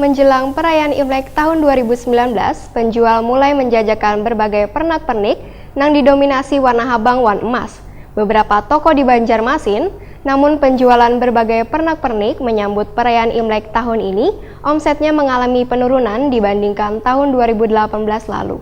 Menjelang perayaan Imlek tahun 2019, penjual mulai menjajakan berbagai pernak-pernik yang didominasi warna habang wan emas. Beberapa toko di Banjarmasin, namun penjualan berbagai pernak-pernik menyambut perayaan Imlek tahun ini, omsetnya mengalami penurunan dibandingkan tahun 2018 lalu.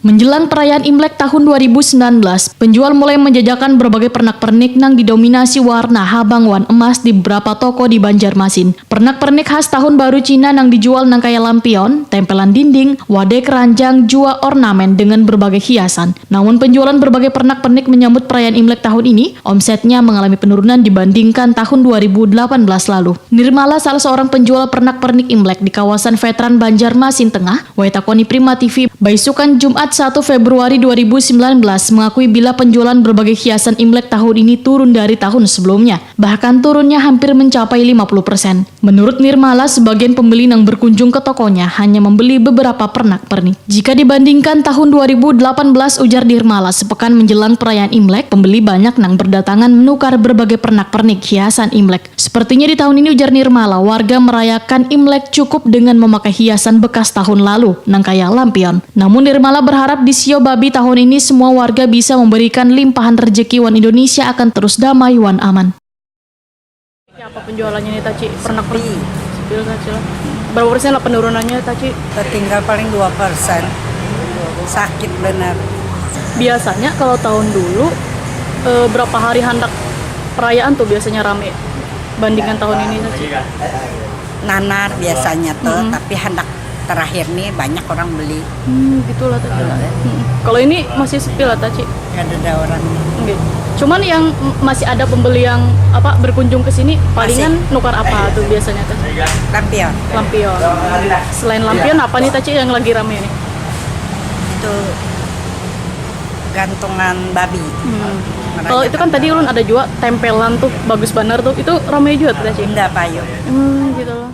Menjelang perayaan Imlek tahun 2019, penjual mulai menjajakan berbagai pernak-pernik yang didominasi warna habang wan emas di beberapa toko di Banjarmasin. Pernak-pernik khas tahun baru Cina yang dijual nang kaya lampion, tempelan dinding, wadah keranjang, jua ornamen dengan berbagai hiasan. Namun penjualan berbagai pernak-pernik menyambut perayaan Imlek tahun ini, omsetnya mengalami penurunan dibandingkan tahun 2018 lalu. Nirmala, salah seorang penjual pernak-pernik Imlek di kawasan Veteran Banjarmasin Tengah, Waitakoni Prima TV, Baisukan Jumat 1 Februari 2019 mengakui bila penjualan berbagai hiasan Imlek tahun ini turun dari tahun sebelumnya. Bahkan turunnya hampir mencapai 50%. Menurut Nirmala, sebagian pembeli yang berkunjung ke tokonya hanya membeli beberapa pernak-pernik. Jika dibandingkan tahun 2018, ujar Nirmala, sepekan menjelang perayaan Imlek, pembeli banyak yang berdatangan menukar berbagai pernak-pernik hiasan Imlek. Sepertinya di tahun ini, ujar Nirmala, warga merayakan Imlek cukup dengan memakai hiasan bekas tahun lalu, nang kaya lampion. Namun Nirmala berharap di Sio Babi tahun ini semua warga bisa memberikan limpahan rezeki wan Indonesia akan terus damai wan aman. Apa penjualannya nih Taci? Pernak-pernik? Sepil Taci lah. Berapa persen lah penurunannya Taci? Tertinggal paling 2%. Sakit benar. Biasanya kalau tahun dulu berapa hari handak perayaan tuh biasanya rame bandingkan tahun ini Taci? Nanar biasanya tuh, tapi hendak terakhir nih banyak orang beli. Gitulah Taci. Kalau ini masih sepi lah Taci. Gak ada orang. Okay. Cuman yang masih ada pembeli yang berkunjung ke sini palingan nukar apa tuh biasanya Taci? Lampion. Lampion. Selain lampion apa nih Taci yang lagi rame nih? Itu gantungan babi. Kalau itu kan tadi ulun ada juga tempelan tuh bagus banget tuh. Itu rame juga Taci. Enggak payu. Gitu loh.